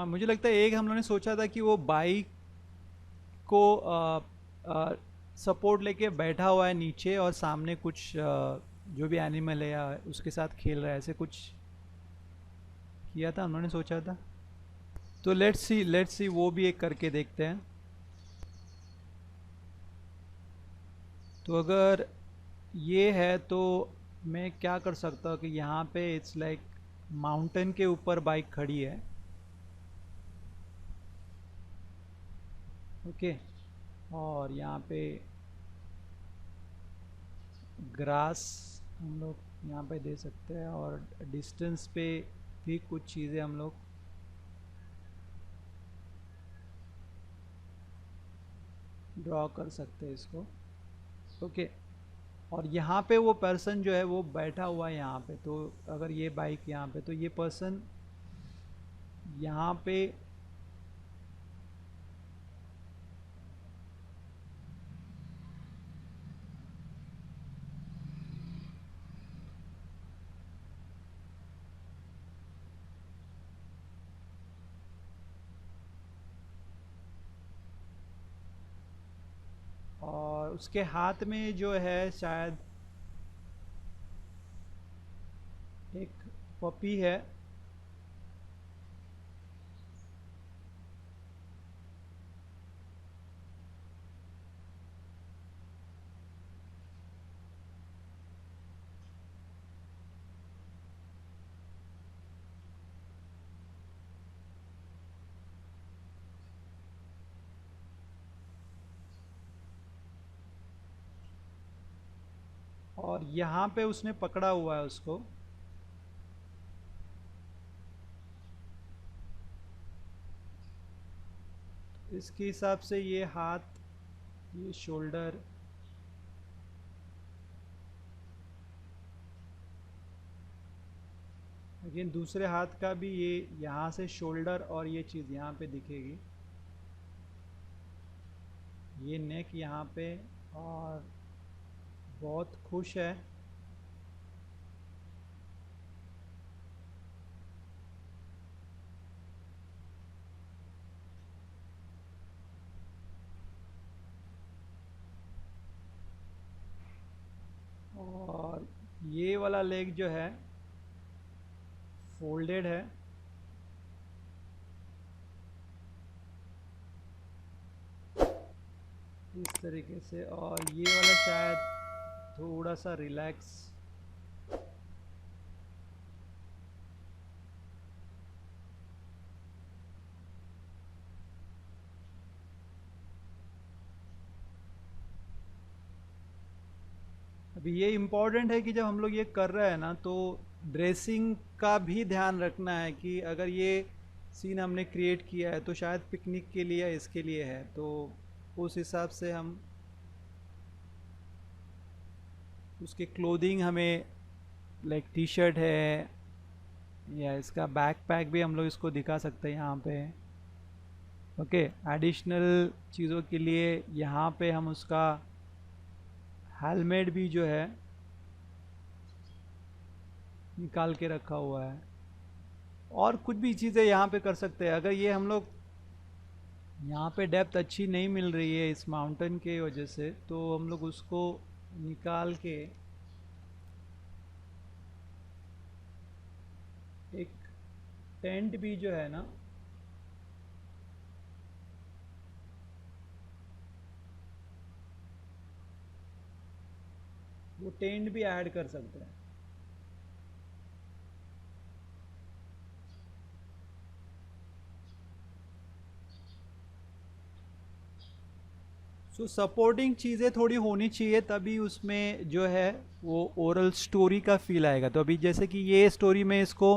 मुझे लगता है एक हम लोगों ने सोचा था कि वो बाइक को सपोर्ट लेके बैठा हुआ है नीचे और सामने कुछ जो भी एनिमल है या उसके साथ खेल रहा है, ऐसे कुछ किया था हम लोगों ने सोचा था। तो लेट्स सी वो भी एक करके देखते हैं। तो अगर ये है तो मैं क्या कर सकता हूँ कि यहाँ पे इट्स लाइक माउंटेन के ऊपर बाइक खड़ी है। ओके। और यहाँ पे ग्रास हम लोग यहाँ पे दे सकते हैं और डिस्टेंस पे भी कुछ चीज़ें हम लोग ड्रॉ कर सकते हैं इसको। ओके। और यहाँ पे वो पर्सन जो है वो बैठा हुआ है यहाँ पे, तो अगर ये बाइक यहाँ पे तो ये पर्सन यहाँ पे और उसके हाथ में जो है शायद एक पपी है। और यहाँ पे उसने पकड़ा हुआ है उसको। इसके हिसाब से ये हाथ, ये शोल्डर, अगेन दूसरे हाथ का भी ये यहाँ से शोल्डर और ये चीज़ यहाँ पे दिखेगी, ये नेक यहाँ पे। और बहुत खुश है। और ये वाला लेग जो है फोल्डेड है। इस तरीके से। और ये वाला शायद थोड़ा सा रिलैक्स। अभी ये इम्पोर्टेंट है कि जब हम लोग ये कर रहे हैं ना, तो ड्रेसिंग का भी ध्यान रखना है कि अगर ये सीन हमने क्रिएट किया है तो शायद पिकनिक के लिए या इसके लिए है, तो उस हिसाब से हम उसके क्लोथिंग हमें लाइक टी शर्ट है या इसका बैक पैक भी हम लोग इसको दिखा सकते हैं यहाँ पे। ओके। एडिशनल चीज़ों के लिए यहाँ पे हम उसका हेलमेट भी जो है निकाल के रखा हुआ है। और कुछ भी चीज़ें यहाँ पे कर सकते हैं। अगर ये हम लोग यहाँ पे डेप्थ अच्छी नहीं मिल रही है इस माउंटेन के वजह से, तो हम लोग उसको निकाल के एक टेंट भी जो है ना, वो टेंट भी ऐड कर सकते हैं। सो सपोर्टिंग चीज़ें थोड़ी होनी चाहिए, तभी उसमें जो है वो ओरल स्टोरी का फील आएगा। तो अभी जैसे कि ये स्टोरी में इसको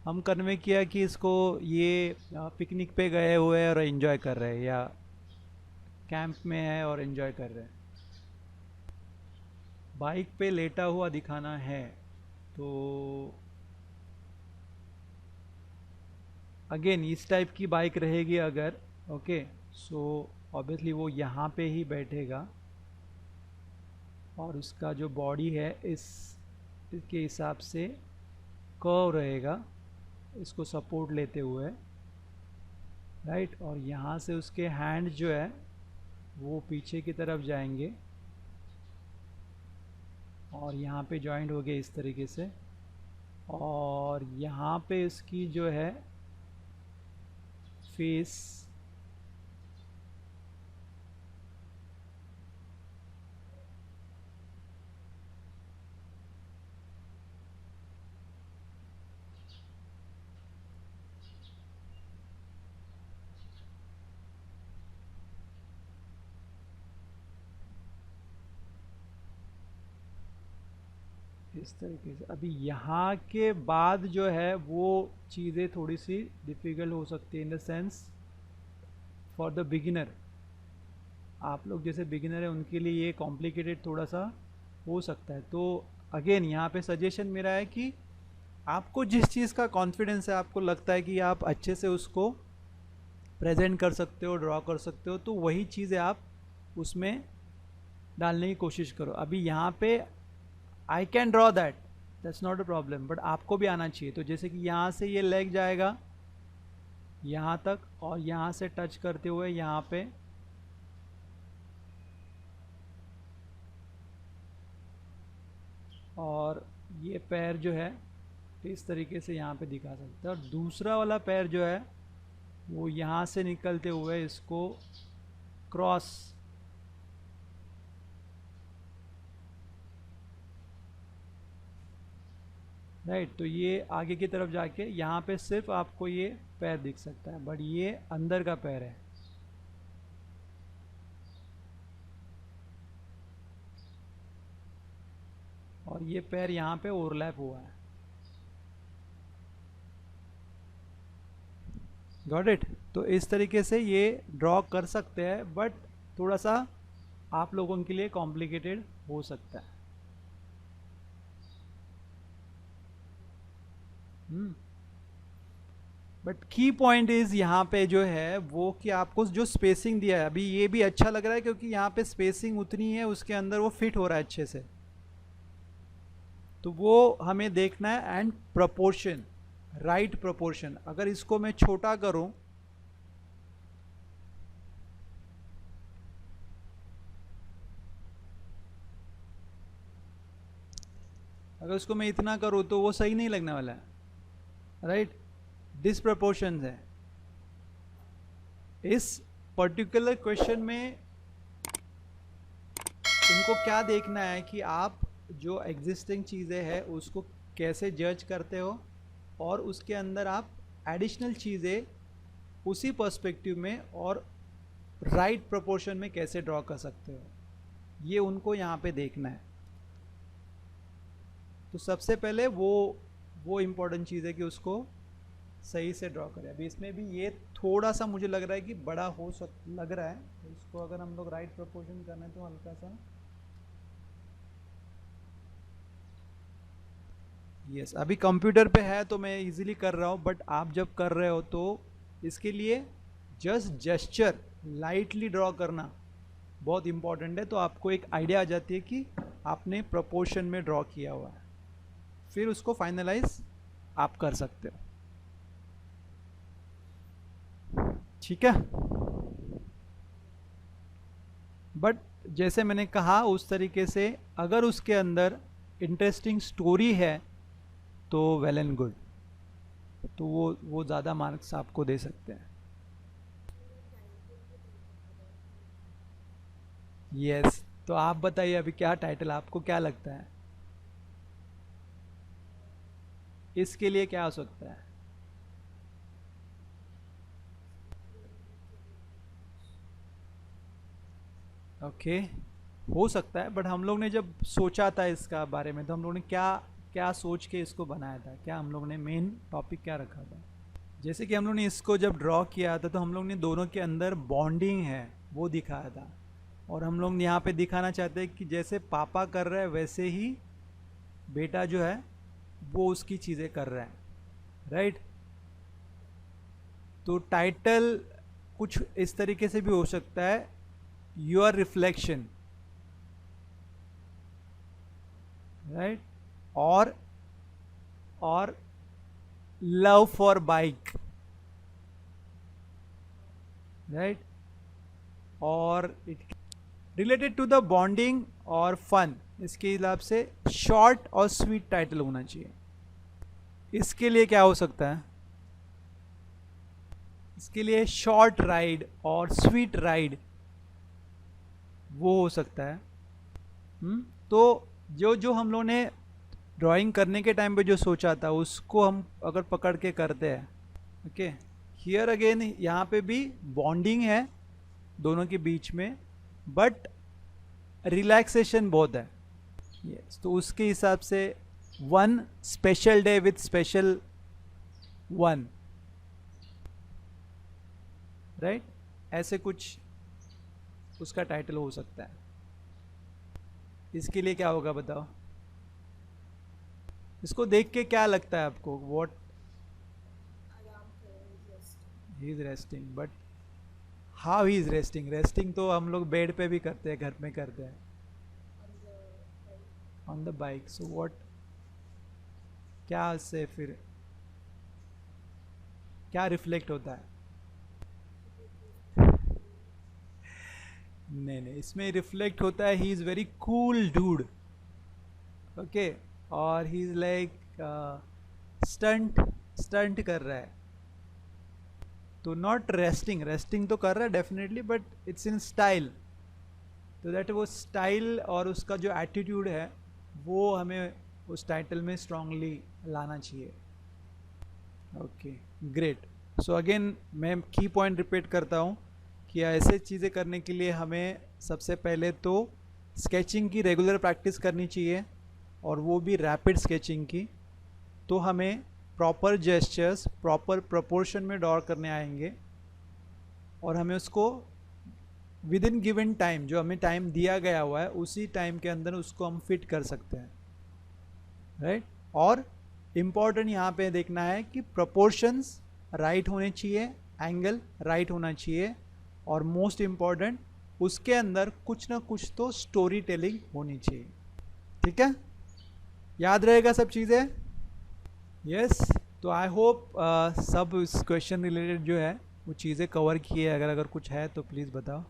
हम कन्वे किया कि इसको ये पिकनिक पे गए हुए हैं और एंजॉय कर रहे हैं, या कैंप में है और एंजॉय कर रहे हैं। बाइक पे लेटा हुआ दिखाना है तो अगेन इस टाइप की बाइक रहेगी अगर, ओके, सो ऑब्वियसली वो यहाँ पे ही बैठेगा और उसका जो बॉडी है इसके हिसाब से कर्व रहेगा इसको सपोर्ट लेते हुए। राइट। और यहाँ से उसके हैंड जो है वो पीछे की तरफ जाएंगे और यहाँ पे जॉइंट हो गए इस तरीके से, और यहाँ पे इसकी जो है फेस इस तरीके से। अभी यहाँ के बाद जो है वो चीज़ें थोड़ी सी डिफ़िकल्ट हो सकती है in the sense for the beginner. आप लोग जैसे बिगिनर है उनके लिए ये कॉम्प्लिकेटेड थोड़ा सा हो सकता है। तो अगेन यहाँ पे सजेशन मेरा है कि आपको जिस चीज़ का कॉन्फिडेंस है, आपको लगता है कि आप अच्छे से उसको प्रेजेंट कर सकते हो, ड्रॉ कर सकते हो, तो वही चीज़ें आप उसमें डालने की कोशिश करो। अभी यहाँ पे I can draw that, that's not a problem, but आपको भी आना चाहिए। तो जैसे कि यहाँ से ये लेग जाएगा यहाँ तक, और यहाँ से टच करते हुए यहाँ पे और ये पैर जो है इस तरीके से यहाँ पे दिखा सकते हैं। और दूसरा वाला पैर जो है वो यहाँ से निकलते हुए इसको क्रॉस, राइट। तो ये आगे की तरफ जाके यहाँ पे सिर्फ आपको ये पैर दिख सकता है, बट ये अंदर का पैर है। और ये पैर यहाँ पे ओवरलैप हुआ है। Got it. तो इस तरीके से ये ड्रॉ कर सकते हैं, बट थोड़ा सा आप लोगों के लिए कॉम्प्लिकेटेड हो सकता है। बट की पॉइंट इज यहाँ पे जो है वो कि आपको जो स्पेसिंग दिया है, अभी ये भी अच्छा लग रहा है क्योंकि यहाँ पे स्पेसिंग उतनी है, उसके अंदर वो फिट हो रहा है अच्छे से। तो वो हमें देखना है। And proportion, right proportion. अगर इसको मैं छोटा करूं, अगर उसको मैं इतना करूं तो वो सही नहीं लगने वाला है, राइट। डिसप्रपोर्शन है। इस पर्टिकुलर क्वेश्चन में इनको क्या देखना है कि आप जो एग्जिस्टिंग चीज़ें हैं उसको कैसे जज करते हो, और उसके अंदर आप एडिशनल चीज़ें उसी पर्सपेक्टिव में और राइट प्रोपोर्शन में कैसे ड्रॉ कर सकते हो, ये उनको यहाँ पे देखना है। तो सबसे पहले वो इम्पोर्टेंट चीज़ है कि उसको सही से ड्रॉ करें। अभी इसमें भी ये थोड़ा सा मुझे लग रहा है कि बड़ा लग रहा है, तो इसको अगर हम लोग राइट प्रोपोर्शन करना है तो हल्का सा यस। अभी कंप्यूटर पे है तो मैं इजीली कर रहा हूँ, बट आप जब कर रहे हो तो इसके लिए जस्ट जेस्चर लाइटली ड्रॉ करना बहुत इंपॉर्टेंट है। तो आपको एक आइडिया आ जाती है कि आपने प्रोपोर्शन में ड्रॉ किया हुआ है, फिर उसको फाइनलाइज आप कर सकते हो। ठीक है। बट जैसे मैंने कहा उस तरीके से अगर उसके अंदर इंटरेस्टिंग स्टोरी है तो वेल एंड गुड, तो वो ज़्यादा मार्क्स आपको दे सकते हैं। यस। तो आप बताइए अभी क्या टाइटल, आपको क्या लगता है इसके लिए क्या हो सकता है? ओके, हो सकता है। बट हम लोग ने जब सोचा था इसका बारे में तो हम लोग ने क्या क्या सोच के इसको बनाया था, क्या हम लोग ने मेन टॉपिक क्या रखा था? जैसे कि हम लोग ने इसको जब ड्रॉ किया था तो हम लोग ने दोनों के अंदर बॉन्डिंग है वो दिखाया था, और हम लोग यहाँ पे दिखाना चाहते हैं कि जैसे पापा कर रहे हैं वैसे ही बेटा जो है वो उसकी चीज़ें कर रहा है, राइट। तो टाइटल कुछ इस तरीके से भी हो सकता है, योर रिफ्लेक्शन, राइट। और और लव फॉर बाइक, राइट, और it related to the bonding और फन, इसके हिसाब से शॉर्ट और स्वीट टाइटल होना चाहिए। इसके लिए क्या हो सकता है, इसके लिए शॉर्ट राइड और स्वीट राइड वो हो सकता है। तो जो जो हम लोगों ने ड्राइंग करने के टाइम पे जो सोचा था उसको हम अगर पकड़ के करते हैं, ओके, हियर अगेन यहाँ पे भी बॉन्डिंग है दोनों के बीच में, बट रिलैक्सेशन बहुत है। यस, तो उसके हिसाब से one special day with special one, right, ऐसे कुछ उसका टाइटल हो सकता है। इसके लिए क्या होगा बताओ, इसको देख के क्या लगता है आपको, what, he is resting, but how he is resting, resting तो हम लोग बेड पे भी करते हैं, घर में करते हैं, on the bike, so what, क्या से फिर क्या रिफ्लेक्ट होता है, नहीं नहीं, इसमें रिफ्लेक्ट होता है he is very cool dude, okay, और he is like stunt stunt कर रहा है, तो नॉट रेस्टिंग, रेस्टिंग तो कर रहा है definitely, but it's in style, तो दैट वो स्टाइल और उसका जो एटीट्यूड है वो हमें उस टाइटल में स्ट्रांगली लाना चाहिए। Okay, great. सो अगेन मैं की पॉइंट रिपीट करता हूँ कि ऐसे चीज़ें करने के लिए हमें सबसे पहले तो स्केचिंग की रेगुलर प्रैक्टिस करनी चाहिए, और वो भी रैपिड स्केचिंग की, तो हमें प्रॉपर जेस्चर्स प्रॉपर प्रोपोर्शन में ड्रॉ करने आएंगे, और हमें उसको विद इन गिवन टाइम, जो हमें टाइम दिया गया हुआ है उसी टाइम के अंदर उसको हम फिट कर सकते हैं, राइट। और इम्पॉर्टेंट यहाँ पे देखना है कि प्रोपोर्शंस राइट होने चाहिए, एंगल राइट होना चाहिए, और मोस्ट इम्पॉर्टेंट उसके अंदर कुछ ना कुछ तो स्टोरी टेलिंग होनी चाहिए। ठीक है, याद रहेगा सब चीज़ें? यस, तो आई होप सब इस क्वेश्चन रिलेटेड जो है वो चीज़ें कवर की है, अगर कुछ है तो प्लीज़ बताओ।